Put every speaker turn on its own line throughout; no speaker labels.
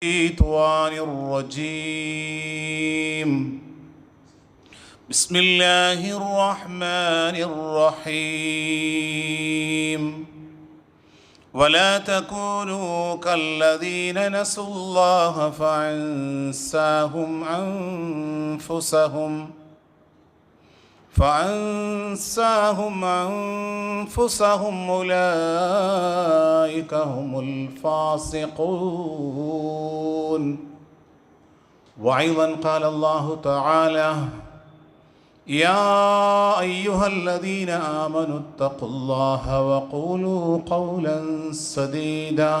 الشيطان الرجيم. بسم الله الرحمن الرحيم. ولا تكونوا كالذين نسوا الله فأنساهم أنفسهم أولئك هم الفاسقون. وأيضا قال الله تعالى: يا أيها الذين آمنوا اتقوا الله وقولوا قولا سديدا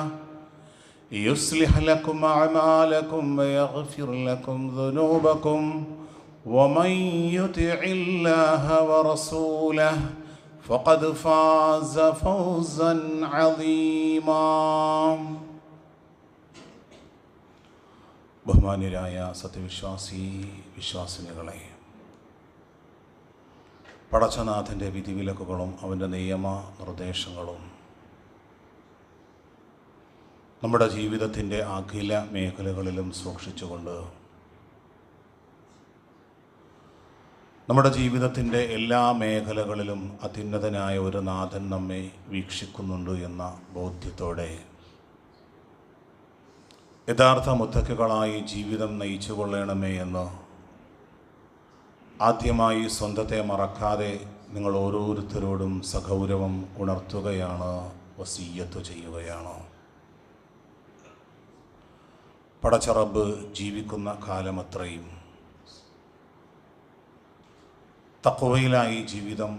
يصلح لكم أعمالكم ويغفر لكم ذنوبكم ومن يطع الله ورسوله فقد فاز فوزا عظيما. ബഹുമാന്യരായ വിശ്വാസിനികളെ, പടച്ചനാഥൻ്റെ വിധിവിലക്കുകളും അവൻ്റെ നിയമ നിർദ്ദേശങ്ങളും നമ്മുടെ ജീവിതത്തിൻ്റെ അഖില മേഖലകളിലും സൂക്ഷിച്ചുകൊണ്ട് നമ്മുടെ ജീവിതത്തിൻ്റെ എല്ലാ മേഖലകളിലും അത്യുന്നതനായ ഒരു നാഥൻ നമ്മെ വീക്ഷിക്കുന്നുണ്ട് എന്ന ബോധ്യത്തോടെ യഥാർത്ഥ മുത്തക്കികളായി ജീവിതം നയിച്ചു കൊള്ളണമേ എന്ന് ആദ്യമായി സ്വന്തത്തെ മറക്കാതെ നിങ്ങൾ ഓരോരുത്തരോടും സഗൗരവം ഉണർത്തുകയാണ്, വസിയ്യത്ത് ചെയ്യുകയാണ്. പടച്ച റബ്ബ് ജീവിക്കുന്ന കാലമത്രയും തഖ്വയിലായി ജീവിതം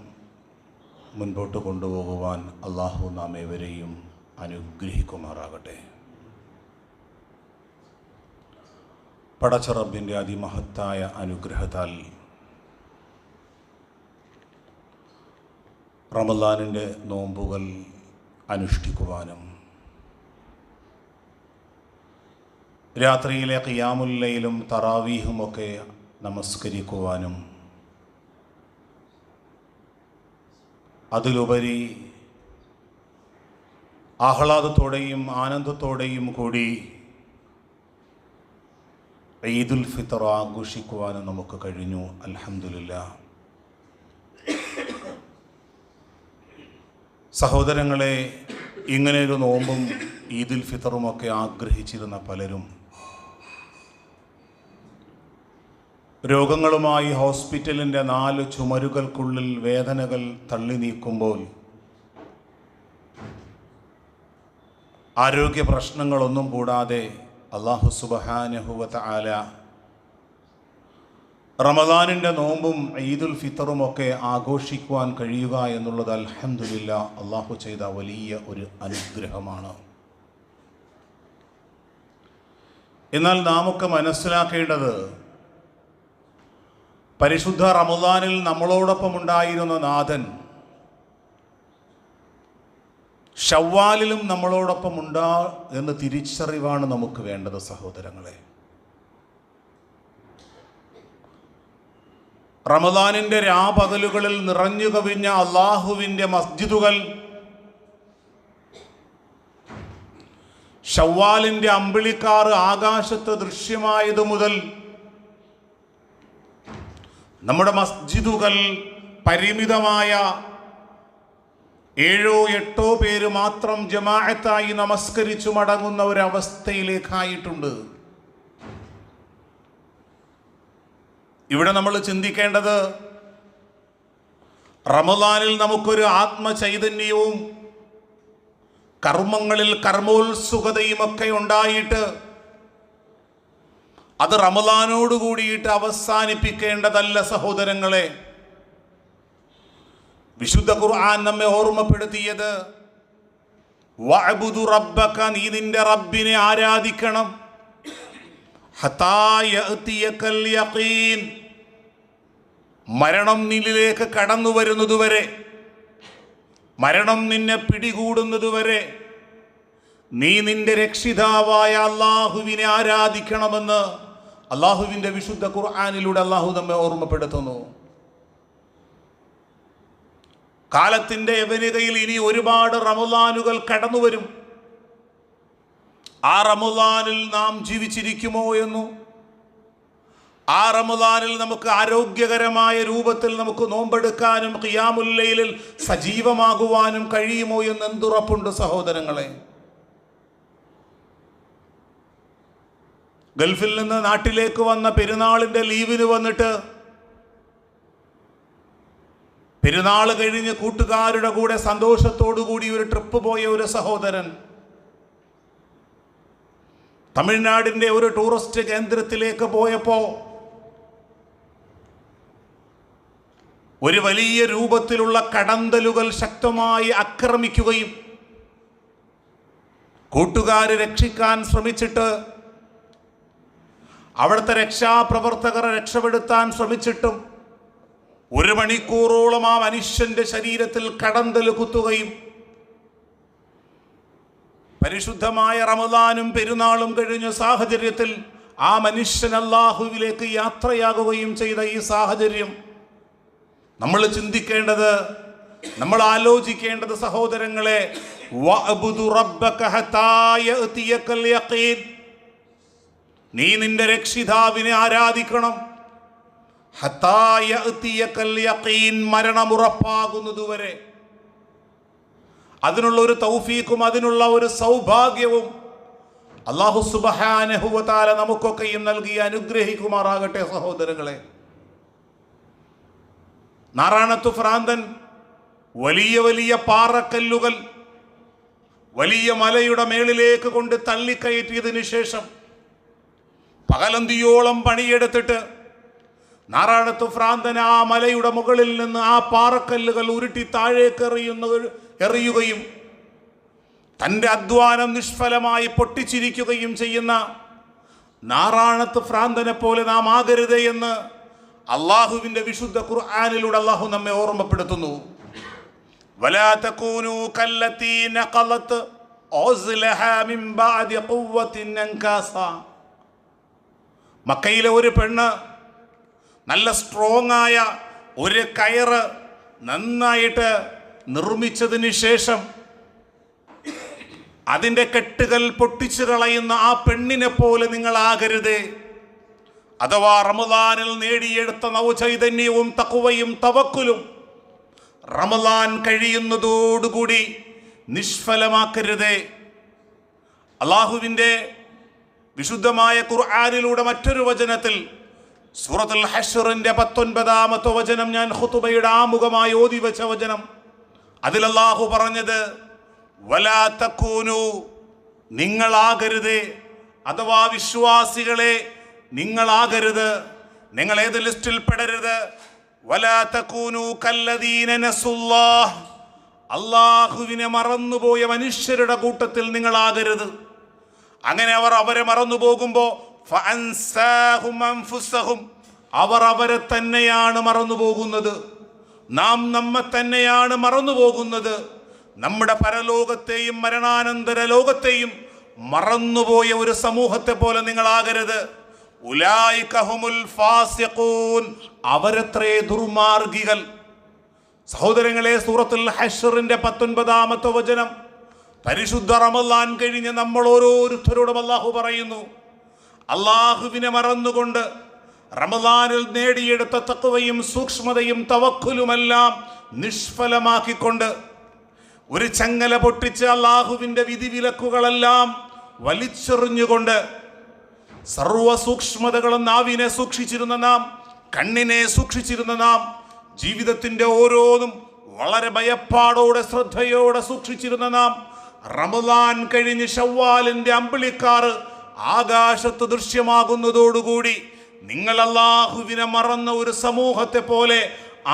മുൻപോട്ട് കൊണ്ടുപോകുവാൻ അള്ളാഹു നാം ഏവരെയും അനുഗ്രഹിക്കുമാറാകട്ടെ. പടച്ച റബ്ബിൻ്റെ അതിമഹത്തായ അനുഗ്രഹത്താൽ റമളാനിൻ്റെ നോമ്പുകൾ അനുഷ്ഠിക്കുവാനും രാത്രിയിലെ ഖിയാമുൽ ലൈലും തറാവീഹുമൊക്കെ നമസ്കരിക്കുവാനും അതിലുപരി ആഹ്ലാദത്തോടെയും ആനന്ദത്തോടെയും കൂടി ഈദുൽ ഫിത്തർ ആഘോഷിക്കുവാനും നമുക്ക് കഴിഞ്ഞു. അൽഹംദുലില്ലാഹ്. സഹോദരങ്ങളെ, ഇങ്ങനെയൊരു നോമ്പും ഈദുൽ ഫിത്തറുമൊക്കെ ആഗ്രഹിച്ചിരുന്ന പലരും രോഗങ്ങളുമായി ഹോസ്പിറ്റലിൻ്റെ 4 ചുമരുകൾക്കുള്ളിൽ വേദനകൾ തള്ളി നീക്കുമ്പോൾ ആരോഗ്യ പ്രശ്നങ്ങളൊന്നും കൂടാതെ അല്ലാഹു സുബ്ഹാനഹു വ തആല റമളാനിൻ്റെ നോമ്പും ഈദുൽ ഫിത്തറുമൊക്കെ ആഘോഷിക്കുവാൻ കഴിയുക എന്നുള്ളത് അൽഹംദുലില്ലാഹ് അല്ലാഹു ചെയ്ത വലിയ ഒരു അനുഗ്രഹമാണ്. എന്നാൽ നാമൊക്കെ മനസ്സിലാക്കേണ്ടത്, പരിശുദ്ധ റമളാനിൽ നമ്മളോടൊപ്പം ഉണ്ടായിരുന്ന നാഥൻ ശവ്വാലിലും നമ്മളോടൊപ്പം ഉണ്ടാ എന്ന് തിരിച്ചറിവാണ് നമുക്ക് വേണ്ടത്. സഹോദരങ്ങളെ, റമളാനിൻ്റെ രാപകലുകളിൽ നിറഞ്ഞു കവിഞ്ഞ അള്ളാഹുവിൻ്റെ മസ്ജിദുകൾ ശവ്വാലിൻ്റെ അമ്പിളിക്കാറ് ആകാശത്ത് ദൃശ്യമായതു മുതൽ നമ്മുടെ മസ്ജിദുകൾ പരിമിതമായ 7-8 പേര് മാത്രം ജമാഅത്തായി നമസ്കരിച്ചു മടങ്ങുന്ന ഒരവസ്ഥയിലേക്കായിട്ടുണ്ട്. ഇവിടെ നമ്മൾ ചിന്തിക്കേണ്ടത്, റമളാനിൽ നമുക്കൊരു ആത്മചൈതന്യവും കർമ്മങ്ങളിൽ കർമ്മോത്സുകതയുമൊക്കെ ഉണ്ടായിട്ട് അത് റമളാനോട് കൂടിയിട്ട് അവസാനിപ്പിക്കേണ്ടതല്ല സഹോദരങ്ങളെ. വിശുദ്ധ ഖുർആൻ നമ്മെ ഓർമ്മപ്പെടുത്തിയത്, വഅബ്ദു റബ്ബക, നീ നിന്റെ റബ്ബിനെ ആരാധിക്കണം, ഹത്താ യഅതിയകൽ യഖീൻ, മരണം നിന്നിലേക്ക് കടന്നു വരുന്നതുവരെ, മരണം നിന്നെ പിടികൂടുന്നതുവരെ നീ നിന്റെ രക്ഷിതാവായ അള്ളാഹുവിനെ ആരാധിക്കണമെന്ന് അള്ളാഹുവിൻ്റെ വിശുദ്ധ ഖുർആനിലൂടെ അള്ളാഹു നമ്മെ ഓർമ്മപ്പെടുത്തുന്നു. കാലത്തിൻ്റെ യവനികയിൽ ഇനി ഒരുപാട് റമളാനുകൾ കടന്നു വരും. ആ റമദാനിൽ നാം ജീവിച്ചിരിക്കുമോ എന്നു, ആ റമദാനിൽ നമുക്ക് ആരോഗ്യകരമായ രൂപത്തിൽ നമുക്ക് നോമ്പെടുക്കാനും ഖിയാമുൽ ലൈലിൽ സജീവമാകുവാനും കഴിയുമോ എന്ന് എന്തുറപ്പുണ്ട് സഹോദരങ്ങളെ? ഗൾഫിൽ നിന്ന് നാട്ടിലേക്ക് വന്ന പെരുന്നാളിൻ്റെ ലീവിന് വന്നിട്ട് പെരുന്നാൾ കഴിഞ്ഞ് കൂട്ടുകാരുടെ കൂടെ സന്തോഷത്തോടു കൂടി ഒരു ട്രിപ്പ് പോയ ഒരു സഹോദരൻ തമിഴ്നാടിൻ്റെ ഒരു ടൂറിസ്റ്റ് കേന്ദ്രത്തിലേക്ക് പോയപ്പോൾ ഒരു വലിയ രൂപത്തിലുള്ള കടന്തലുകൾ ശക്തമായി ആക്രമിക്കുകയും കൂട്ടുകാരെ രക്ഷിക്കാൻ ശ്രമിച്ചിട്ട് അവിടുത്തെ രക്ഷാപ്രവർത്തകരെ രക്ഷപ്പെടുത്താൻ ശ്രമിച്ചിട്ടും 1 മണിക്കൂറോളം ആ മനുഷ്യന്റെ ശരീരത്തിൽ കടന്തൽ കുത്തുകയും പരിശുദ്ധമായ റമദാനും പെരുന്നാളും കഴിഞ്ഞ സാഹചര്യത്തിൽ ആ മനുഷ്യൻ അല്ലാഹുവിലേക്ക് യാത്രയാകുകയും ചെയ്ത ഈ സാഹചര്യം നമ്മൾ ചിന്തിക്കേണ്ടത്, നമ്മൾ ആലോചിക്കേണ്ടത് സഹോദരങ്ങളെ, വഅബ്ദു റബ്ബക ഹത്താ യഅതിയകൽ യഖീൻ, നീ നിന്റെ രക്ഷിതാവിനെ ആരാധിക്കണം. ഹത്താ യഅതിയകൽ യഖീൻ, മരണമുറപ്പാകുന്നതുവരെ. അതിനുള്ള ഒരു തൗഫീഖും അതിനുള്ള ഒരു സൗഭാഗ്യവും അല്ലാഹു സുബ്ഹാനഹു വ തആല നമുക്കൊക്കെയും നൽകി അനുഗ്രഹിക്കുമാറാകട്ടെ. സഹോദരങ്ങളെ, നാറാണത്തു ഭ്രാന്തൻ വലിയ വലിയ പാറക്കല്ലുകൾ വലിയ മലയുടെ മേളിലേക്ക് കൊണ്ട് തള്ളിക്കയറ്റിയതിനു ശേഷം പകലന്തിയോളം പണിയെടുത്തിട്ട് നാറാണത്തു ഭ്രാന്തൻ ആ മലയുടെ മുകളിൽ നിന്ന് ആ പാറക്കല്ലുകൾ ഉരുട്ടി താഴേക്ക് എറിയുകയും തൻ്റെ അധ്വാനം നിഷ്ഫലമായി പൊട്ടിച്ചിരിക്കുകയും ചെയ്യുന്ന നാറാണത്ത് ഭ്രാന്തനെ പോലെ നാം ആകരുതേ എന്ന് അള്ളാഹുവിൻ്റെ വിശുദ്ധ ഖുർആനിലൂടെ അള്ളാഹു നമ്മെ ഓർമ്മപ്പെടുത്തുന്നു. വലാ തകൂനൂ കല്ലതീ നഖലത് ഉസ്ലഹാ മിൻ ബഅദി ഖുവ്വത്തിൻ അൻകാസ. മക്കയിലെ ഒരു പെണ്ണ് നല്ല സ്ട്രോങ് ആയ ഒരു കയറ് നന്നായിട്ട് നിർമ്മിച്ചതിന് ശേഷം അതിൻ്റെ കെട്ടുകൾ പൊട്ടിച്ചു കളയുന്ന ആ പെണ്ണിനെ പോലെ നിങ്ങൾ ആകരുതേ. അഥവാ റമദാനിൽ നേടിയെടുത്ത നവചൈതന്യവും തഖ്വയും തവക്കുലും റമദാൻ കഴിയുന്നതോടുകൂടി നിഷ്ഫലമാക്കരുതേ. അള്ളാഹുവിൻ്റെ വിശുദ്ധമായ ഖുർആനിലൂടെ മറ്റൊരു വചനത്തിൽ സൂറത്തുൽ ഹശ്റിന്റെ 19-ാമത്തെ വചനം, ഞാൻ ഖുതുബയുടെ ആമുഖമായി ഓതി വെച്ച വചനം, അതിൽ അല്ലാഹു പറഞ്ഞത് വലാ തകൂനു, നിങ്ങളാകരുതേ, അഥവാ വിശ്വാസികളെ നിങ്ങളാകരുത്, നിങ്ങൾ ഏത് ലിസ്റ്റിൽ പെടരുത്. വലാ തകൂനു കല്ലദീന നസുല്ലാഹ്, അല്ലാഹുവിനെ മറന്നുപോയ മനുഷ്യരുടെ കൂട്ടത്തിൽ നിങ്ങളാകരുത്. അങ്ങനെ അവർ അവരെ മറന്നു പോകുമ്പോൾ ഫഅൻസാഹും അൻഫുസഹും, അവർ അവരെ തന്നെയാണ് മറന്നു പോകുന്നത്. നാം നമ്മെ തന്നെയാണ് മറന്നു പോകുന്നത്. നമ്മുടെ പരലോകത്തെയും മരണാനന്തര ലോകത്തെയും മറന്നുപോയ ഒരു സമൂഹത്തെ പോലെ നിങ്ങളാകരുത്. ഉലൈക ഹുമുൽ ഫാസിഖൂൻ, അവരത്രേ ദുർമാർഗികൾ. സഹോദരങ്ങളെ, സൂറത്തുൽ ഹശ്റിന്റെ 19-ാമത്തെ വചനം, പരിശുദ്ധ റമദാൻ കഴിഞ്ഞ് നമ്മൾ ഓരോരുത്തരോടും അല്ലാഹു പറയുന്നു, അല്ലാഹുവിനെ മറന്നുകൊണ്ട് റമദാനിൽ നേടിയെടുത്ത തഖ്വയും സൂക്ഷ്മതയും തവക്കുലുമെല്ലാം നിഷ്ഫലമാക്കിക്കൊണ്ട് ഒരു ചങ്ങല പൊട്ടിച്ച് അല്ലാഹുവിൻ്റെ വിധിവിലക്കുകളെല്ലാം വലിച്ചെറിഞ്ഞുകൊണ്ട് സർവ സൂക്ഷ്മതകളും നാവിനെ സൂക്ഷിച്ചിരുന്ന നാം, കണ്ണിനെ സൂക്ഷിച്ചിരുന്ന നാം, ജീവിതത്തിൻ്റെ ഓരോന്നും വളരെ ഭയപ്പാടോടെ ശ്രദ്ധയോടെ സൂക്ഷിച്ചിരുന്ന നാം, റമദാൻ കഴിഞ്ഞ് ശവ്വാലിൻ്റെ അമ്പിളിക്കാറ് ആകാശത്ത് ദൃശ്യമാകുന്നതോടുകൂടി നിങ്ങൾ അല്ലാഹുവിനെ മറന്ന ഒരു സമൂഹത്തെ പോലെ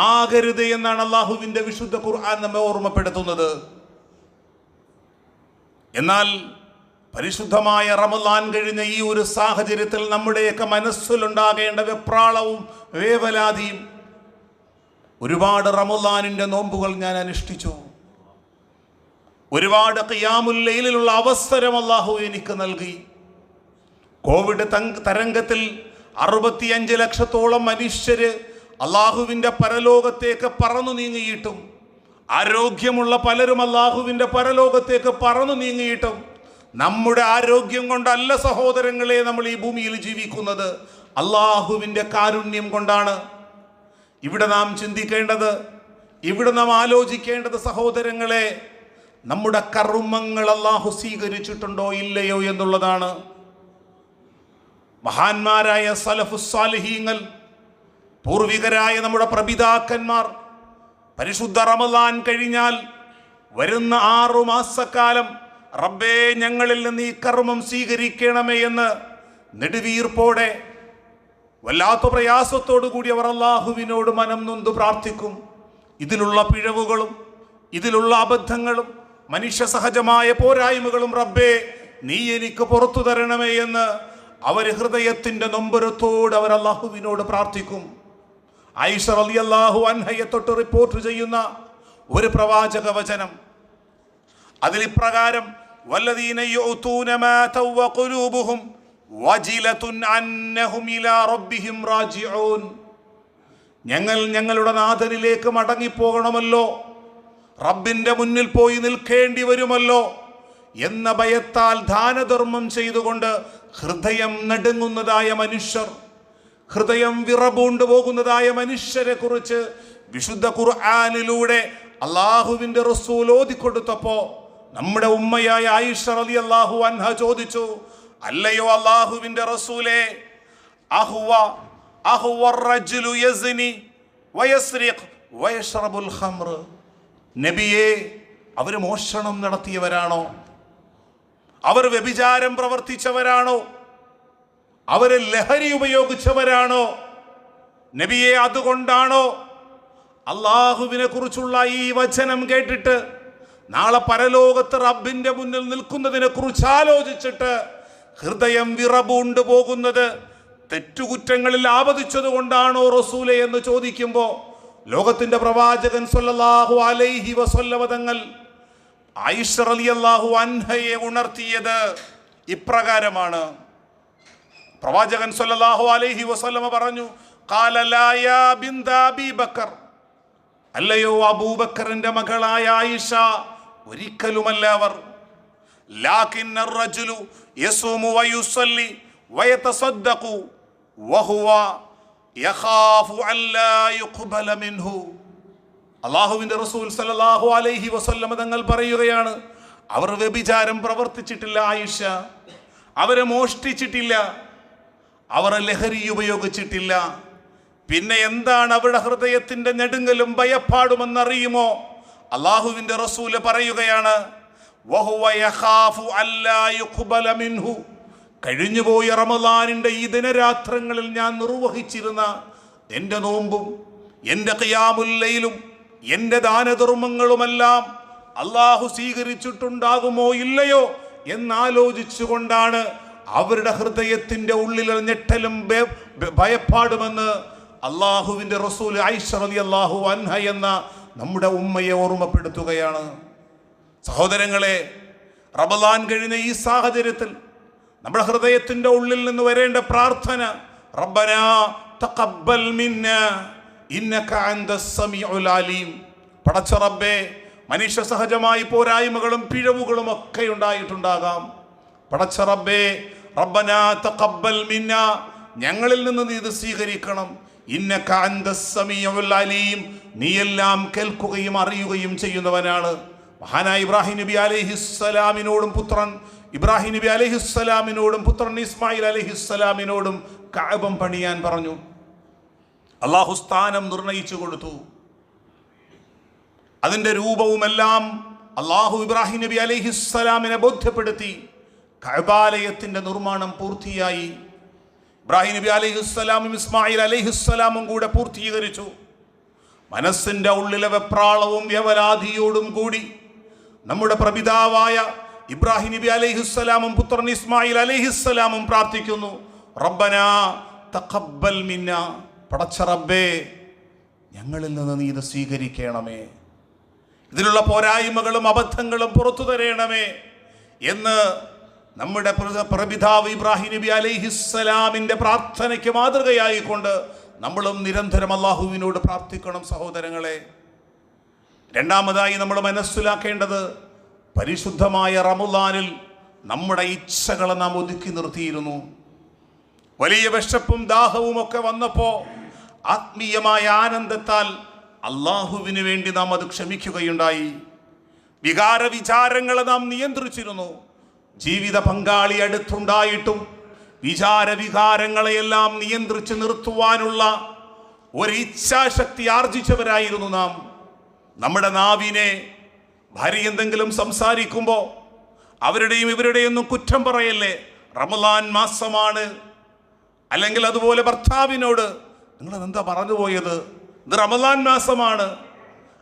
ആകരുത് എന്നാണ് അല്ലാഹുവിൻ്റെ വിശുദ്ധ ഖുർആൻ നമ്മെ ഓർമ്മപ്പെടുത്തുന്നത്. എന്നാൽ പരിശുദ്ധമായ റമദാൻ കഴിഞ്ഞ ഈ ഒരു സാഹചര്യത്തിൽ നമ്മുടെയൊക്കെ മനസ്സിലുണ്ടാകേണ്ട വെപ്രാളവും വേവലാതിയും, ഒരുപാട് റമദാനിൻ്റെ നോമ്പുകൾ ഞാൻ അനുഷ്ഠിച്ചു, ഒരുപാട് ഖിയാമുൽ ലൈലിലുള്ള അവസരം അല്ലാഹു എനിക്ക് നൽകി. കോവിഡ് തരംഗത്തിൽ 65 ലക്ഷത്തോളം മനുഷ്യര് അല്ലാഹുവിൻ്റെ പരലോകത്തേക്ക് പറന്നു നീങ്ങിയിട്ടും, ആരോഗ്യമുള്ള പലരും അല്ലാഹുവിൻ്റെ പരലോകത്തേക്ക് പറന്നു നീങ്ങിയിട്ടും നമ്മുടെ ആരോഗ്യം കൊണ്ടല്ല സഹോദരങ്ങളെ നമ്മൾ ഈ ഭൂമിയിൽ ജീവിക്കുന്നത്, അള്ളാഹുവിൻ്റെ കാരുണ്യം കൊണ്ടാണ്. ഇവിടെ നാം ചിന്തിക്കേണ്ടത്, ഇവിടെ നാം ആലോചിക്കേണ്ടത് സഹോദരങ്ങളെ, നമ്മുടെ കർമ്മങ്ങൾ അള്ളാഹു സ്വീകരിച്ചിട്ടുണ്ടോ ഇല്ലയോ എന്നുള്ളതാണ്. മഹാന്മാരായ സലഫുസ് സാലിഹീങ്ങൾ, പൂർവികരായ നമ്മുടെ പ്രപിതാക്കന്മാർ പരിശുദ്ധ റമദാൻ കഴിഞ്ഞാൽ വരുന്ന 6 മാസക്കാലം റബ്ബേ ഞങ്ങളിൽ നിന്ന് ഈ കർമ്മം സ്വീകരിക്കണമേ എന്ന് നെടുവീർപ്പോടെ വല്ലാത്ത പ്രയാസത്തോടു കൂടി അവർ അള്ളാഹുവിനോട് മനം നൊന്ത് പ്രാർത്ഥിക്കും. ഇതിലുള്ള പിഴവുകളും ഇതിലുള്ള അബദ്ധങ്ങളും മനുഷ്യ സഹജമായ പോരായ്മകളും റബ്ബേ നീ എനിക്ക് പുറത്തു തരണമേ എന്ന് അവർ ഹൃദയത്തിൻ്റെ നൊമ്പരത്തോട് അവർ അള്ളാഹുവിനോട് പ്രാർത്ഥിക്കും. ആയിഷ റളിയല്ലാഹു അൻഹയെ തൊട്ട് റിപ്പോർട്ട് ചെയ്യുന്ന ഒരു പ്രവാചക വചനം, അതിലിപ്രകാരം വല്ലദീന യുഅ്തൂന മാ തവ ഖുലൂബുഹും വജിലതുൻ അന്നഹും ഇലാ റബ്ബിഹിം റാജിഊൻ. ഞങ്ങളുടെ നാഥനിലേക്ക് മടങ്ങിപ്പോകണമല്ലോ, റബ്ബിന്റെ മുന്നിൽ പോയി നിൽക്കേണ്ടി വരുമല്ലോ എന്ന ഭയത്താൽ ദാനധർമ്മം ചെയ്തുകൊണ്ട് ഹൃദയം നടുങ്ങുന്നതായ മനുഷ്യർ, ഹൃദയം വിറപൂണ്ടു പോകുന്നതായ മനുഷ്യരെ കുറിച്ച് വിശുദ്ധ ഖുർആനിലൂടെ അള്ളാഹുവിൻ്റെ റസൂൽ ഓതിക്കൊടുത്തപ്പോ നമ്മുടെ ഉമ്മയായ ആയിഷ റളിയല്ലാഹു അൻഹ ചോദിച്ചു, അല്ലയോ അള്ളാഹുവിൻ്റെ റസൂലേ, അഹുവ റജുലു യസ്നി വയസ്രിഖ് വയശ്റബുൽ ഖംർ. നബിയേ, അവർ മോഷണം നടത്തിയവരാണോ? അവർ വ്യഭിചാരം പ്രവർത്തിച്ചവരാണോ? അവര് ലഹരി ഉപയോഗിച്ചവരാണോ? നബിയെ, അതുകൊണ്ടാണോ അള്ളാഹുവിനെ കുറിച്ചുള്ള ഈ വചനം കേട്ടിട്ട് നാളെ പരലോകത്ത് റബ്ബിന്റെ മുന്നിൽ നിൽക്കുന്നതിനെ കുറിച്ച് ആലോചിച്ചിട്ട് ഹൃദയം വിറപൂണ്ടു പോകുന്നത് തെറ്റുകുറ്റങ്ങളിൽ ആപതിച്ചത് കൊണ്ടാണോ റസൂലേ എന്ന് ചോദിക്കുമ്പോൾ ലോകത്തിന്റെ പ്രവാചകൻ സ്വല്ലല്ലാഹു അലൈഹി വസല്ലമ തങ്ങൾ ആയിഷ റളിയല്ലാഹു അൻഹയെ ഉണർത്തിയത് ഇപ്രകാരമാണ്. പ്രവാചകൻ സ്വല്ലല്ലാഹു അലൈഹി വസല്ലമ പറഞ്ഞു, ഖാല ലാ യാ ബിൻത അബീ ബക്കർ, അല്ലയോ അബൂബക്കറിന്റെ മകളായ ആയിഷ, ഒരിക്കലുമല്ല അവർ. ലാകിന്ന റജുലു യസൂമു വയുസല്ലി വയതസദ്ദഖു വഹുവ യഖാഫു അല്ലാ യുഖ്ബല മിൻഹു. അല്ലാഹുവിന്റെ റസൂൽ സല്ലല്ലാഹു അലൈഹി വസല്ലമ തങ്ങൾ പറയുകയാണ്, അവർ വ്യഭിചാരം പ്രവർത്തിച്ചിട്ടില്ല ആയിഷ, അവരെ മോഷ്ടിച്ചിട്ടില്ല, അവർ ലഹരി ഉപയോഗിച്ചിട്ടില്ല. പിന്നെ എന്താണ് അവരുടെ ഹൃദയത്തിന്റെ നെടുങ്ങലും ഭയപ്പാടുമെന്നറിയുമോ? അള്ളാഹുവിന്റെ റസൂല് പറയുകയാണ്, വഹുവ യഖാഫു അല്ലാ യുഖ്ബല മിൻഹു. കഴിഞ്ഞുപോയ റമദാനിന്റെ ഈ ദിനരാത്രങ്ങളിൽ ഞാൻ നിർവഹിച്ചിരുന്ന എൻ്റെ നോമ്പും എൻ്റെ ഖിയാമുൽ ലൈലും എൻ്റെ ദാനധർമ്മങ്ങളുമെല്ലാം അള്ളാഹു സ്വീകരിച്ചിട്ടുണ്ടാകുമോ ഇല്ലയോ എന്നാലോചിച്ചുകൊണ്ടാണ് അവരുടെ ഹൃദയത്തിന്റെ ഉള്ളിൽ ഞെട്ടലും ഭയപ്പാടുമെന്ന് അള്ളാഹുവിന്റെ റസൂൽ ആയിഷ റളിയല്ലാഹു അൻഹ എന്ന നമ്മുടെ ഉമ്മയെ ഓർമ്മപ്പെടുത്തുകയാണ്. സഹോദരങ്ങളെ, റമദാൻ കഴിഞ്ഞ ഈ സാഹചര്യത്തിൽ നമ്മുടെ ഹൃദയത്തിന്റെ ഉള്ളിൽ നിന്ന് വരേണ്ട പ്രാർത്ഥന, റബ്ബനാ തഖബ്ബൽ മിന്നാ ഇന്നക അൻതസ് സമീഉൽ അലീം. പടച്ച റബ്ബേ, മനുഷ്യ സഹജമായി പോരായ്മകളും പിഴവുകളും ഒക്കെ ഉണ്ടായിട്ടുണ്ടാകാം. പടച്ച റബ്ബേ, റബ്ബനാ തഖബ്ബൽ മിന്നാ, ഞങ്ങളിൽ നിന്ന് നീ ഇത് സ്വീകരിക്കണം. ഇന്നക അൻതസ് സമീഉൽ അലീം, നീ എല്ലാം കേൾക്കുകയും അറിയുകയും ചെയ്യുന്നവനാണ്. മഹാനായ ഇബ്രാഹിം നബി അലൈഹിസ്സലാമിനോടും പുത്രൻ ഇബ്രാഹിം നബി അലൈഹിസ്സലാമിനോടും പുത്രൻ ഇസ്മായിൽ അലൈഹിസ്സലാമിനോടും കഅബം പണിയാൻ പറഞ്ഞു. അള്ളാഹു സ്ഥാനം നിർണയിച്ചു കൊടുത്തു. അതിൻ്റെ രൂപവുമെല്ലാം അള്ളാഹു ഇബ്രാഹിം നബി അലൈഹിസ്സലാമിനെ ബോധ്യപ്പെടുത്തി. കഅബാലയത്തിൻ്റെ നിർമ്മാണം പൂർത്തിയായി. ഇബ്രാഹിം നബി അലൈഹിസ്സലാമും ഇസ്മായിൽ അലൈഹിസ്സലാമും കൂടെ പൂർത്തീകരിച്ചു. മനസ്സിൻ്റെ ഉള്ളിലെ വെപ്രാളവും വ്യവലാധിയോടും കൂടി നമ്മുടെ പ്രപിതാവായ ഇബ്രാഹിം നബി അലൈഹിസ്സലാമും പുത്രൻ ഇസ്മായിൽ അലൈഹിസ്സലാമും പ്രാർത്ഥിക്കുന്നു, റബ്ബനാ തഖബ്ബൽ മിന്നാ, പടച്ച റബ്ബേ, ഞങ്ങളിൽ നിന്ന് നീ ഇത് സ്വീകരിക്കണമേ, ഇതിലുള്ള പോരായ്മകളും അബദ്ധങ്ങളും പുറത്തു തരണമേ എന്ന് നമ്മുടെ പ്രപിതാവ് ഇബ്രാഹിം നബി അലൈഹിസ്സലാമിൻ്റെ പ്രാർത്ഥനയ്ക്ക് മാതൃകയായിക്കൊണ്ട് നമ്മളും നിരന്തരം അള്ളാഹുവിനോട് പ്രാർത്ഥിക്കണം സഹോദരങ്ങളെ. രണ്ടാമതായി നമ്മൾ മനസ്സിലാക്കേണ്ടത്, പരിശുദ്ധമായ റമദാനിൽ നമ്മുടെ ഇച്ഛകളെ നാം ഒതുക്കി നിർത്തിയിരുന്നു. വലിയ വിശപ്പും ദാഹവും ഒക്കെ വന്നപ്പോൾ ആത്മീയമായ ആനന്ദത്താൽ അള്ളാഹുവിന് വേണ്ടി നാം അത് ക്ഷമിക്കുകയുണ്ടായി. വികാര വിചാരങ്ങളെ നാം നിയന്ത്രിച്ചിരുന്നു. ജീവിത പങ്കാളി അടുത്തുണ്ടായിട്ടും വികാരങ്ങളെയെല്ലാം നിയന്ത്രിച്ച് നിർത്തുവാനുള്ള ഒരു ഇച്ഛാശക്തി ആർജിച്ചവരായിരുന്നു നാം. നമ്മുടെ നാവിനെ ഭാര്യ എന്തെങ്കിലും സംസാരിക്കുമ്പോൾ അവരുടെയും ഇവരുടെയൊന്നും കുറ്റം പറയല്ലേ, റമളാൻ മാസമാണ്. അല്ലെങ്കിൽ അതുപോലെ ഭർത്താവിനോട് നിങ്ങളെന്താ പറഞ്ഞു പോയത്, ഇത് റമളാൻ മാസമാണ്,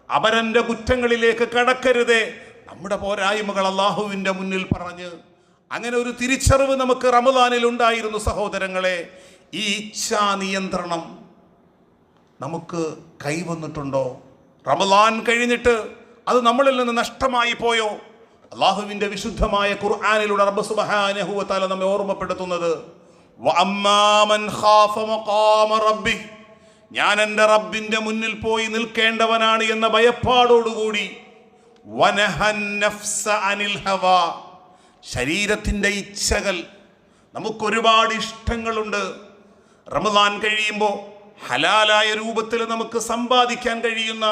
അവരൻ്റെ കുറ്റങ്ങളിലേക്ക് കടക്കരുതേ, നമ്മുടെ പോരായ്മകൾ അള്ളാഹുവിൻ്റെ മുന്നിൽ പറഞ്ഞ്. അങ്ങനെ ഒരു തിരിച്ചറിവ് നമുക്ക് റമളാനിൽ ഉണ്ടായിരുന്നു സഹോദരങ്ങളെ. ഈ ഇച്ഛാ നിയന്ത്രണം നമുക്ക് കൈവന്നിട്ടുണ്ടോ? റമളാൻ കഴിഞ്ഞിട്ട് അത് നമ്മളിൽ നിന്ന് നഷ്ടമായി പോയോ? അള്ളാഹുവിൻ്റെ വിശുദ്ധമായ ഖുർആനിലൂടെ റബ്ബ് സുബ്ഹാനഹു വ തആല നമ്മെ ഓർമ്മപ്പെടുത്തുന്നത് വഅമ്മാ മൻ ഖാഫ മഖാമ റബ്ബി, ഞാൻ എൻ്റെ റബ്ബിൻ്റെ മുന്നിൽ പോയി നിൽക്കേണ്ടവനാണ് എന്ന ഭയപ്പാടോടുകൂടി, വനഹൻ നഫ്സ അനിൽ ഹവാ, ശരീരത്തിൻ്റെ ഇച്ഛകൾ. നമുക്കൊരുപാട് ഇഷ്ടങ്ങളുണ്ട്. റമളാൻ കഴിയുമ്പോൾ ഹലാലായ രൂപത്തിൽ നമുക്ക് സമ്പാദിക്കാൻ കഴിയുന്ന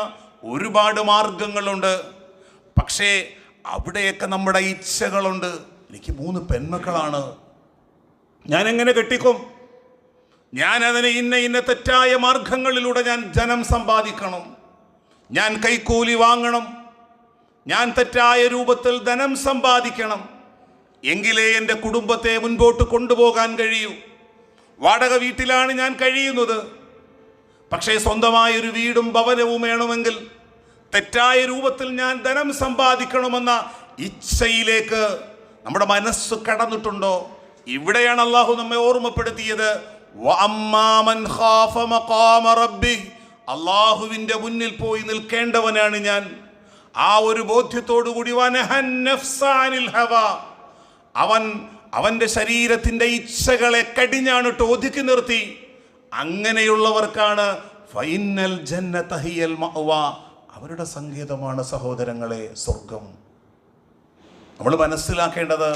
ഒരുപാട് മാർഗങ്ങളുണ്ട്. പക്ഷേ അവിടെയൊക്കെ നമ്മുടെ ഇച്ഛകളുണ്ട്. എനിക്ക് 3 പെൺമക്കളാണ്, ഞാൻ എങ്ങനെ കെട്ടിക്കും? ഞാൻ അതിന് ഇന്ന തെറ്റായ മാർഗങ്ങളിലൂടെ ഞാൻ ധനം സമ്പാദിക്കണം, ഞാൻ കൈക്കൂലി വാങ്ങണം, ഞാൻ തെറ്റായ രൂപത്തിൽ ധനം സമ്പാദിക്കണം, എങ്കിലേ എൻ്റെ കുടുംബത്തെ മുൻപോട്ട് കൊണ്ടുപോകാൻ കഴിയൂ. വാടക വീട്ടിലാണ് ഞാൻ കഴിയുന്നത്. പക്ഷേ സ്വന്തമായൊരു വീടും ഭവനവും വേണമെങ്കിൽ തെറ്റായ രൂപത്തിൽ ഞാൻ ധനം സമ്പാദിക്കണമെന്ന ഇച്ഛയിലേക്ക് നമ്മുടെ മനസ്സ് കടന്നിട്ടുണ്ടോ? ഇവിടെയാണ് അള്ളാഹു നമ്മെ ഓർമ്മപ്പെടുത്തിയത്, അള്ളാഹുവിൻ്റെ മുന്നിൽ പോയി നിൽക്കേണ്ടവനാണ് ഞാൻ. ആ ഒരു ബോധ്യത്തോടു കൂടി അവൻ്റെ ശരീരത്തിൻ്റെ ഇച്ഛകളെ കടിഞ്ഞാണിട്ട് ഒതുക്കി നിർത്തി. അങ്ങനെയുള്ളവർക്കാണ് ഫൈനൽ ജന്നത ഹിയൽ മഅ്വാ, അവരുടെ സങ്കേതമാണ് സഹോദരങ്ങളെ സ്വർഗം. നമ്മൾ മനസ്സിലാക്കേണ്ടത്,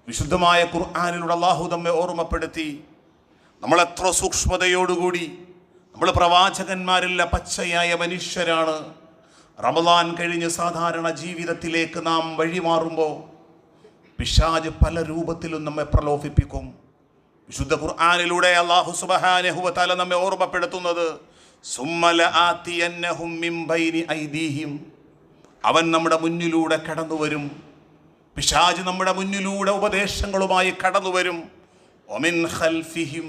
വിശുദ്ധമായ ഖുർആനിലൂടെ അല്ലാഹു നമ്മെ ഓർമ്മപ്പെടുത്തി. നമ്മൾ എത്ര സൂക്ഷ്മതയോടുകൂടി, നമ്മൾ പ്രവാചകന്മാരില്ല പച്ചയായ മനുഷ്യരാണ്. റമളാൻ കഴിഞ്ഞ് സാധാരണ ജീവിതത്തിലേക്ക് നാം വഴിമാറുമ്പോൾ പിശാച് പല രൂപത്തിലും നമ്മെ പ്രലോഭിപ്പിക്കും. വിശുദ്ധ ഖുർആനിലൂടെ അല്ലാഹു സുബ്ഹാനഹു വ തആല നമ്മെ ഓർമ്മപ്പെടുത്തുന്നത്, സുമ്മ ലആതിയന്നഹും മിൻ ബൈനി ഐദീഹിം, അവൻ നമ്മുടെ മുന്നിലൂടെ കടന്നു വരും. പിശാച് നമ്മുടെ മുന്നിലൂടെ ഉപദേശങ്ങളുമായി കടന്നു വരും. വമിൻ ഖൽഫിഹിം,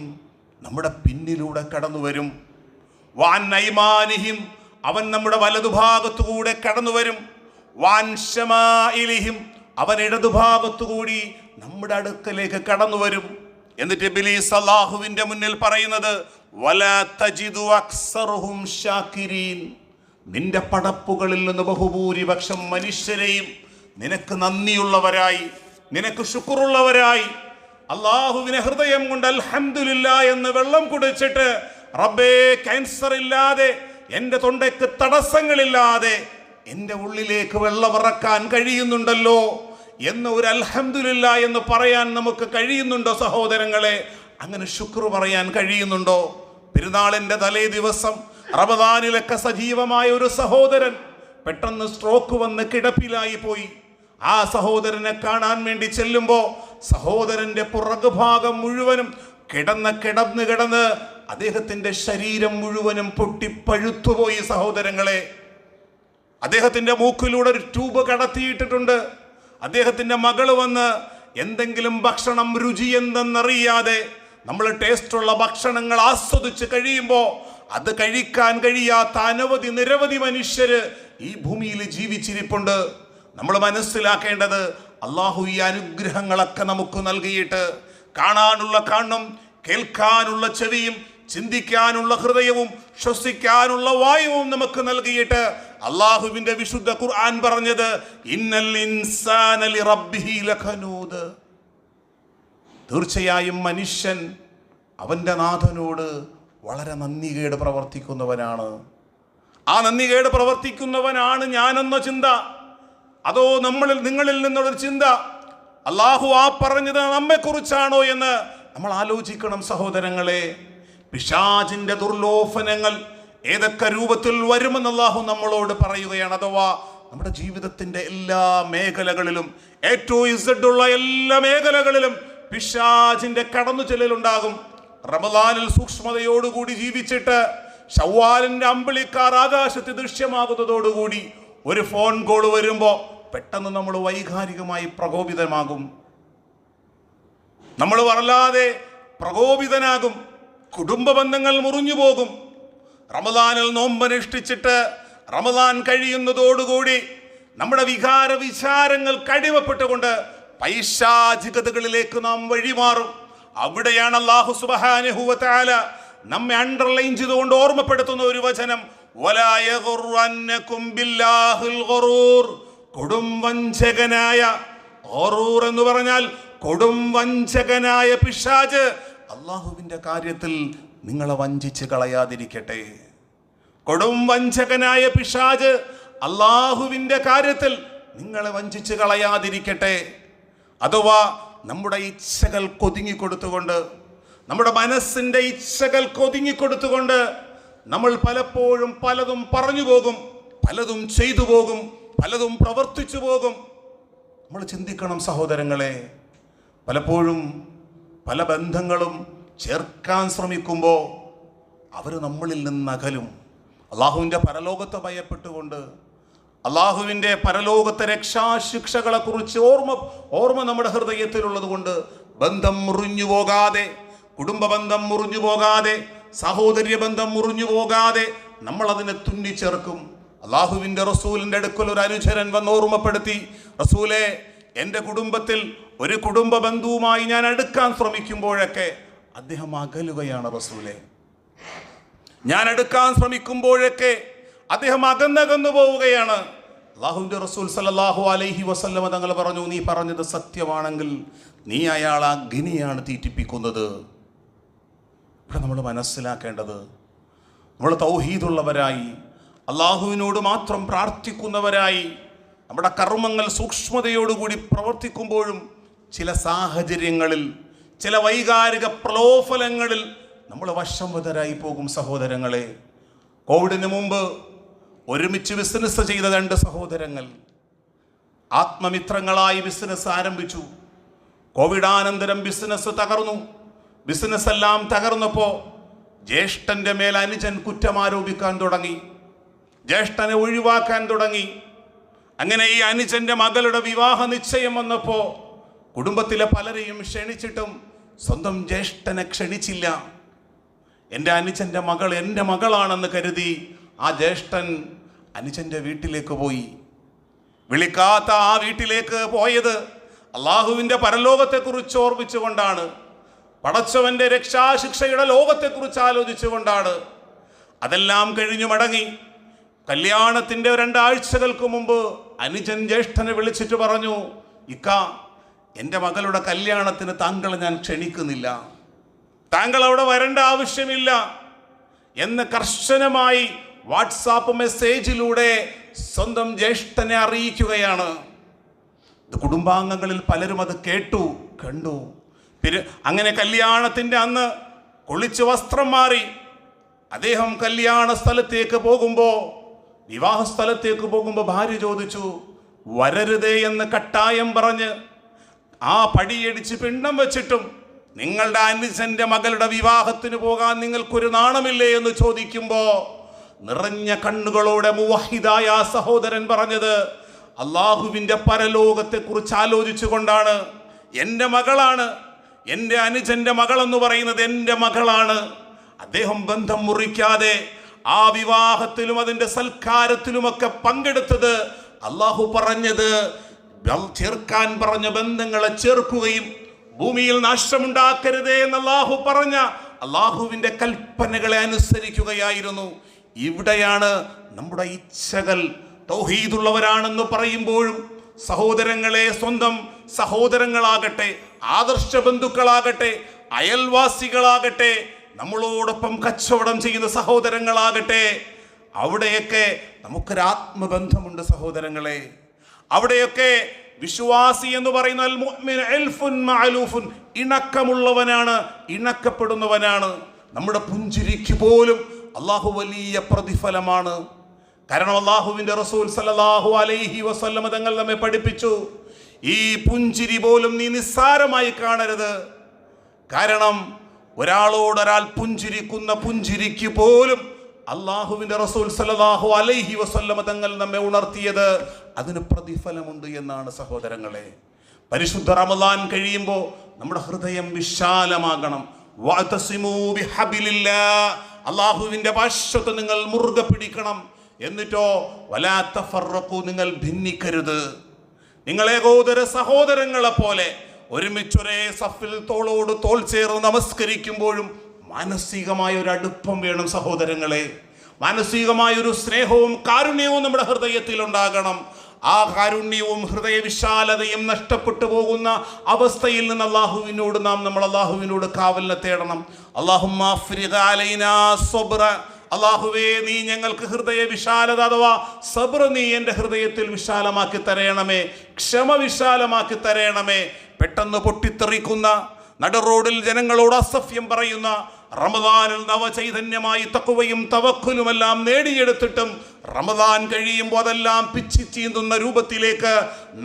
നമ്മുടെ പിന്നിലൂടെ കടന്നു വരും. വഅൻ ഐമാനിഹിം, അവൻ നമ്മുടെ വലതുഭാഗത്തുകൂടെ കടന്നു വരും. വഅൻ ശമാഇലിഹിം, അവൻ ഇടതുഭാഗത്തുകൂടി നമ്മുടെ അടുക്കലേക്ക് കടന്നു വരും. എന്നിട്ട് ഇബ്ലീസ് അല്ലാഹുവിൻ്റെ മുന്നിൽ പറയുന്നത്, വലാ തജിദു അക്സറുഹും ശാകിരീൻ, നിന്റെ പടപ്പുകളിൽ നിന്ന് ബഹുഭൂരിപക്ഷം മനുഷ്യരെയും നിനക്ക് നന്ദിയുള്ളവരായി, നിനക്ക് ശുക്റുള്ളവരായി, അള്ളാഹുവിനെ ഹൃദയം കൊണ്ട് അൽഹംദുലില്ലാ എന്ന് വെള്ളം കുടിച്ചിട്ട്, റബ്ബേ ക്യാൻസർ ഇല്ലാതെ, എൻ്റെ തൊണ്ടയ്ക്ക് തടസ്സങ്ങളില്ലാതെ എൻ്റെ ഉള്ളിലേക്ക് വെള്ളമിറക്കാൻ കഴിയുന്നുണ്ടല്ലോ എന്ന് ഒരു അൽഹംദുലില്ലാ എന്ന് പറയാൻ നമുക്ക് കഴിയുന്നുണ്ടോ സഹോദരങ്ങളെ? അങ്ങനെ ശുക്ർ പറയാൻ കഴിയുന്നുണ്ടോ? പെരുന്നാളിൻ്റെ തലേ ദിവസം റമദാനിലൊക്കെ സജീവമായ ഒരു സഹോദരൻ പെട്ടെന്ന് സ്ട്രോക്ക് വന്ന് കിടപ്പിലായി പോയി. ആ സഹോദരനെ കാണാൻ വേണ്ടി ചെല്ലുമ്പോൾ സഹോദരൻ്റെ പുറകുഭാഗം മുഴുവനും കിടന്ന് അദ്ദേഹത്തിൻ്റെ ശരീരം മുഴുവനും പൊട്ടിപ്പഴുത്തുപോയി സഹോദരങ്ങളെ. അദ്ദേഹത്തിൻ്റെ മൂക്കിലൂടെ ഒരു ട്യൂബ് കടത്തിയിട്ടിട്ടുണ്ട്. അദ്ദേഹത്തിൻ്റെ മകള് വന്ന് എന്തെങ്കിലും ഭക്ഷണം രുചി എന്തെന്നറിയാതെ, നമ്മൾ ടേസ്റ്റുള്ള ഭക്ഷണങ്ങൾ ആസ്വദിച്ച് കഴിയുമ്പോൾ അത് കഴിക്കാൻ കഴിയാത്ത നിരവധി മനുഷ്യര് ഈ ഭൂമിയിൽ ജീവിച്ചിരിപ്പുണ്ട്. നമ്മൾ മനസ്സിലാക്കേണ്ടത്, അള്ളാഹു ഈ അനുഗ്രഹങ്ങളൊക്കെ നമുക്ക് നൽകിയിട്ട് കാണാനുള്ള കണ്ണും കേൾക്കാനുള്ള ചെവിയും ചിന്തിക്കാനുള്ള ഹൃദയവും ശ്വസിക്കാനുള്ള വായുവും നമുക്ക് നൽകിയിട്ട് അള്ളാഹുവിന്റെ വിശുദ്ധ ഖുർആൻ പറഞ്ഞത്, ഇന്നൽ ഇൻസാന ലിറബ്ബിഹി ലകനൂദ്, തീർച്ചയായും മനുഷ്യൻ അവൻ്റെ നാഥനോട് വളരെ നന്ദികേട് പ്രവർത്തിക്കുന്നവനാണ്. ആ നന്ദികേട് പ്രവർത്തിക്കുന്നവനാണ് ഞാനെന്ന ചിന്ത, അതോ നിങ്ങളിൽ നിന്നുള്ളൊരു ചിന്ത, അള്ളാഹു ആ പറഞ്ഞത് നമ്മെക്കുറിച്ചാണോ എന്ന് നമ്മൾ ആലോചിക്കണം സഹോദരങ്ങളെ. പിശാചിന്റെ ദുർലോഭനങ്ങൾ ഏതൊക്കെ രൂപത്തിൽ വരുമെന്ന് അള്ളാഹു നമ്മളോട് പറയുകയാണ്. അഥവാ നമ്മുടെ ജീവിതത്തിന്റെ എല്ലാ മേഖലകളിലും, ഏറ്റവും ഇസ്സഡുള്ള എല്ലാ മേഖലകളിലും പിശാചിന്റെ കടന്നു ചെല്ലലുണ്ടാകും. റമദാനിൽ സൂക്ഷ്മതയോടുകൂടി ജീവിച്ചിട്ട് ശവ്വാലിന്റെ അമ്പിളിക്കാർ ആകാശത്ത് ദൃശ്യമാകുന്നതോടുകൂടി ഒരു ഫോൺ കോൾ വരുമ്പോൾ പെട്ടെന്ന് നമ്മൾ വൈകാരികമായി പ്രകോപിതമാകും, നമ്മൾ വല്ലാതെ പ്രകോപിതനാകും, കുടുംബ ബന്ധങ്ങൾ മുറിഞ്ഞു പോകും. റമദാനിൽ നോമ്പനുഷ്ഠിച്ചിട്ട് റമദാൻ കഴിയുന്നതോടുകൂടി നമ്മുടെ വികാര വിചാരങ്ങൾ കടിമപ്പെട്ടുകൊണ്ട് പൈശാചികതകളിലേക്ക് നാം വഴിമാറും. അവിടെയാണ് അല്ലാഹു സുബ്ഹാനഹു വ തആല നമ്മെ അണ്ടർലൈൻ ചെയ്തുകൊണ്ട് ഓർമ്മപ്പെടുത്തുന്ന ഒരു വചനം, വലാ യഗുറന്നകും ബില്ലാഹിൽ ഗറൂർ. കൊടും വഞ്ചകനായ, ഗറൂർ എന്ന് പറഞ്ഞാൽ കൊടും വഞ്ചകനായ പിശാച് അള്ളാഹുവിന്റെ കാര്യത്തിൽ നിങ്ങളെ വഞ്ചിച്ച് കളയാതിരിക്കട്ടെ. കൊടും വഞ്ചകനായ പിശാച് അള്ളാഹുവിന്റെ കാര്യത്തിൽ നിങ്ങളെ വഞ്ചിച്ച് കളയാതിരിക്കട്ടെ. അഥവാ നമ്മുടെ ഇച്ഛകൾ കൊതുങ്ങിക്കൊടുത്തുകൊണ്ട്, നമ്മുടെ മനസ്സിന്റെ ഇച്ഛകൾ കൊതുങ്ങിക്കൊടുത്തുകൊണ്ട് നമ്മൾ പലപ്പോഴും പലതും പറഞ്ഞു പോകും, പലതും ചെയ്തു പോകും, പലതും പ്രവർത്തിച്ചു പോകും. നമ്മൾ ചിന്തിക്കണം സഹോദരങ്ങളെ. പലപ്പോഴും പല ബന്ധങ്ങളും ചേർക്കാൻ ശ്രമിക്കുമ്പോൾ അവർ നമ്മളിൽ നിന്ന് അകലും. അള്ളാഹുവിൻ്റെ പരലോകത്തെ ഭയപ്പെട്ടുകൊണ്ട്, അള്ളാഹുവിൻ്റെ പരലോകത്തെ രക്ഷാശിക്ഷകളെക്കുറിച്ച് ഓർമ്മ നമ്മുടെ ഹൃദയത്തിലുള്ളത് കൊണ്ട് ബന്ധം മുറിഞ്ഞു പോകാതെ, കുടുംബ ബന്ധം മുറിഞ്ഞു പോകാതെ, സഹോദര്യ ബന്ധം മുറിഞ്ഞു പോകാതെ നമ്മൾ അതിനെ തുന്നിച്ചേർക്കും. അള്ളാഹുവിൻ്റെ റസൂലിൻ്റെ അടുക്കൽ ഒരു അനുചരൻ വന്ന് ഓർമ്മപ്പെടുത്തി, റസൂലേ, എൻ്റെ കുടുംബത്തിൽ ഒരു കുടുംബ ബന്ധുവുമായി ഞാൻ അടുക്കാൻ ശ്രമിക്കുമ്പോഴൊക്കെ അദ്ദേഹം അകലുകയാണ് റസൂലേ. ഞാൻ അടുക്കാൻ ശ്രമിക്കുമ്പോഴൊക്കെ അദ്ദേഹം അകന്നകന്നു പോവുകയാണ്. അള്ളാഹുവിൻ്റെ റസൂൽ സല്ലല്ലാഹു അലൈഹി വസല്ലമ തങ്ങൾ പറഞ്ഞു, നീ പറഞ്ഞത് സത്യമാണെങ്കിൽ നീ അയാൾ അഗ്നിയാണ് തീറ്റിപ്പിക്കുന്നത്. ഇവിടെ നമ്മൾ മനസ്സിലാക്കേണ്ടത്, നമ്മൾ തൗഹീദുള്ളവരായി അള്ളാഹുവിനോട് മാത്രം പ്രാർത്ഥിക്കുന്നവരായി നമ്മുടെ കർമ്മങ്ങൾ സൂക്ഷ്മതയോടുകൂടി പ്രവർത്തിക്കുമ്പോഴും ചില സാഹചര്യങ്ങളിൽ, ചില വൈകാരിക പ്രലോഭനങ്ങളിൽ നമ്മൾ വശംവദരായി പോകും സഹോദരങ്ങളെ. കോവിഡിന് മുമ്പ് ഒരുമിച്ച് ബിസിനസ് ചെയ്ത 2 സഹോദരങ്ങൾ ആത്മമിത്രങ്ങളായി ബിസിനസ് ആരംഭിച്ചു. കോവിഡാനന്തരം ബിസിനസ് തകർന്നു. ബിസിനസ് എല്ലാം തകർന്നപ്പോൾ ജ്യേഷ്ഠൻ്റെ മേൽ അനുജൻ കുറ്റം ആരോപിക്കാൻ തുടങ്ങി, ജ്യേഷ്ഠനെ ഒഴിവാക്കാൻ തുടങ്ങി. അങ്ങനെ ഈ അനുജന്റെ മകളുടെ വിവാഹ നിശ്ചയം വന്നപ്പോൾ കുടുംബത്തിലെ പലരെയും ക്ഷണിച്ചിട്ടും സ്വന്തം ജ്യേഷ്ഠനെ ക്ഷണിച്ചില്ല. എൻ്റെ അനുജൻ്റെ മകൾ എൻ്റെ മകളാണെന്ന് കരുതി ആ ജ്യേഷ്ഠൻ അനുജൻ്റെ വീട്ടിലേക്ക് പോയി. വിളിക്കാത്ത ആ വീട്ടിലേക്ക് പോയത് അള്ളാഹുവിൻ്റെ പരലോകത്തെക്കുറിച്ച് ഓർമ്മിച്ചുകൊണ്ടാണ്, പടച്ചവൻ്റെ രക്ഷാശിക്ഷയുടെ ലോകത്തെക്കുറിച്ച് ആലോചിച്ചുകൊണ്ടാണ്. അതെല്ലാം കഴിഞ്ഞു മടങ്ങി കല്യാണത്തിൻ്റെ 2 ആഴ്ചകൾക്ക് മുമ്പ് അനുജൻ ജ്യേഷ്ഠനെ വിളിച്ചിട്ട് പറഞ്ഞു, ഇക്ക, എൻ്റെ മകളുടെ കല്യാണത്തിന് താങ്കളെ ഞാൻ ക്ഷണിക്കുന്നില്ല, താങ്കൾ അവിടെ വരേണ്ട ആവശ്യമില്ല എന്ന് കർശനമായി വാട്സാപ്പ് മെസ്സേജിലൂടെ സ്വന്തം ജ്യേഷ്ഠനെ അറിയിക്കുകയാണ്. കുടുംബാംഗങ്ങളിൽ പലരും അത് കേട്ടു, കണ്ടു. അങ്ങനെ കല്യാണത്തിൻ്റെ അന്ന് കുളിച്ച് വസ്ത്രം മാറി അദ്ദേഹം കല്യാണ സ്ഥലത്തേക്ക് പോകുമ്പോൾ, വിവാഹ സ്ഥലത്തേക്ക് പോകുമ്പോൾ ഭാര്യ ചോദിച്ചു, വരരുതേ എന്ന് കട്ടായം പറഞ്ഞ് ആ പടിയടിച്ച് പിണ്ഡം വെച്ചിട്ടും നിങ്ങളുടെ അനുജന്റെ മകളുടെ വിവാഹത്തിന് പോകാൻ നിങ്ങൾക്കൊരു നാണമില്ലേ എന്ന് ചോദിക്കുമ്പോൾ നിറഞ്ഞ കണ്ണുകളോടെ മുവഹിദായ ആ സഹോദരൻ പറഞ്ഞത്, അള്ളാഹുവിൻ്റെ പരലോകത്തെക്കുറിച്ച് ആലോചിച്ചു കൊണ്ടാണ്. എൻ്റെ മകളാണ്, എൻ്റെ അനുജന്റെ മകളെന്ന് പറയുന്നത് എൻ്റെ മകളാണ്. അദ്ദേഹം ബന്ധം മുറിക്കാതെ ആ വിവാഹത്തിലും അതിൻ്റെ സൽക്കാരത്തിലുമൊക്കെ പങ്കെടുത്തത് അള്ളാഹു പറഞ്ഞത് ചേർക്കാൻ പറഞ്ഞ ബന്ധങ്ങളെ ചേർക്കുകയും ഭൂമിയിൽ നാശമുണ്ടാക്കരുതേ എന്ന് അള്ളാഹു പറഞ്ഞ അള്ളാഹുവിൻ്റെ കൽപ്പനകളെ അനുസരിക്കുകയായിരുന്നു. ഇവിടെയാണ് നമ്മുടെ ഇച്ഛകൾ തൗഹീദുള്ളവരാണെന്ന് പറയുമ്പോഴും സഹോദരങ്ങളെ, സ്വന്തം സഹോദരങ്ങളാകട്ടെ, ആദർശ ബന്ധുക്കളാകട്ടെ, അയൽവാസികളാകട്ടെ, നമ്മളോടൊപ്പം കച്ചവടം ചെയ്യുന്ന സഹോദരങ്ങളാകട്ടെ, അവിടെയൊക്കെ നമുക്കൊരാത്മബന്ധമുണ്ട് സഹോദരങ്ങളെ. അവിടെയൊക്കെ വിശ്വാസി എന്ന് പറയുന്ന അൽ മുഅ്മിൻ അൽഫുൻ മഅലൂഫുൻ, ഇണക്കമുള്ളവനാണ്, ഇണക്കപ്പെടുന്നവനാണ്. നമ്മുടെ പുഞ്ചിരിക്ക് പോലും അള്ളാഹു വലിയ പ്രതിഫലമാണ്. കാരണം അള്ളാഹുവിന്റെ റസൂൽ സല്ലല്ലാഹു അലൈഹി വസല്ലം തങ്ങൾ നമ്മെ പഠിപ്പിച്ചു, ഈ പുഞ്ചിരി പോലും നീ നിസ്സാരമായി കാണരുത്. കാരണം ഒരാൾ പുഞ്ചിരിക്കുന്ന പുഞ്ചിരിക്ക് പോലും അള്ളാഹുവിന്റെ റസൂൽ സല്ലല്ലാഹു അലൈഹി വസല്ലം തങ്ങൾ നമ്മെ ഉണർത്തിയത് അതിന് പ്രതിഫലമുണ്ട് എന്നാണ് സഹോദരങ്ങളെ. പരിശുദ്ധ റമദാൻ കഴിയുമ്പോൾ നമ്മുടെ ഹൃദയം വിശാലമാകണം. വഅതസിമൂ ബിഹബിലില്ലാഹ്, അള്ളാഹുവിന്റെ പാശത്തെ നിങ്ങൾ മുറുകെ പിടിക്കണം. എന്നിട്ടോ വലാ തഫറഖു, നിങ്ങൾ ഭിന്നിക്കരുത്. നിങ്ങൾ ഏകോദര സഹോദരങ്ങളെ പോലെ ഒരുമിച്ചൊരേ സഫിൽ തോളോട് തോൾ ചേർന്ന് നമസ്കരിക്കുമ്പോഴും മാനസികമായ ഒരു അടുപ്പം വേണം സഹോദരങ്ങളെ. മാനസികമായ ഒരു സ്നേഹവും കാരുണ്യവും നമ്മുടെ ഹൃദയത്തിൽ ഉണ്ടാകണം. ആ കാരുണ്യവും ഹൃദയ വിശാലതയും നഷ്ടപ്പെട്ടു പോകുന്ന അവസ്ഥയിൽ നിന്ന് നമ്മൾ അള്ളാഹുവിനോട് കാവലിനെ തേടണം. അല്ലാഹുമ്മ അഫ്രിഗ അലൈനാ സബ്റ, അള്ളാഹുവേ നീ ഞങ്ങൾക്ക് ഹൃദയ വിശാലത അഥവാ സബ്ർ നീ എൻ്റെ ഹൃദയത്തിൽ വിശാലമാക്കി തരയണമേ, ക്ഷമ വിശാലമാക്കി തരയണമേ. പെട്ടെന്ന് പൊട്ടിത്തെറിക്കുന്ന, നട റോഡിൽ ജനങ്ങളോട് അസഫ്യം പറയുന്ന, റമദാനിൽ നവചൈതന്യമായി തഖ്വയും തവക്കുലുമെല്ലാം നേടിയെടുത്തിട്ടും റമദാൻ കഴിയുമ്പോൾ അതെല്ലാം പിച്ചി ചീന്തുന്ന രൂപത്തിലേക്ക്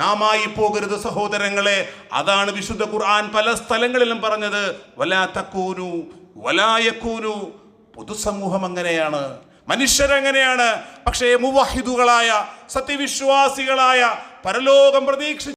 നാം ആയി പോകരുത് സഹോദരങ്ങളെ. അതാണ് വിശുദ്ധ ഖുർആൻ പല സ്ഥലങ്ങളിലും പറഞ്ഞത്, വലാ തകൂനു വലാ യകൂനു. പൊതുസമൂഹം അങ്ങനെയാണ്, മനുഷ്യരെങ്ങനെയാണ്. പക്ഷേ മുവഹിദുകളായ സത്യവിശ്വാസികളായ പരലോകം പ്രതീക്ഷ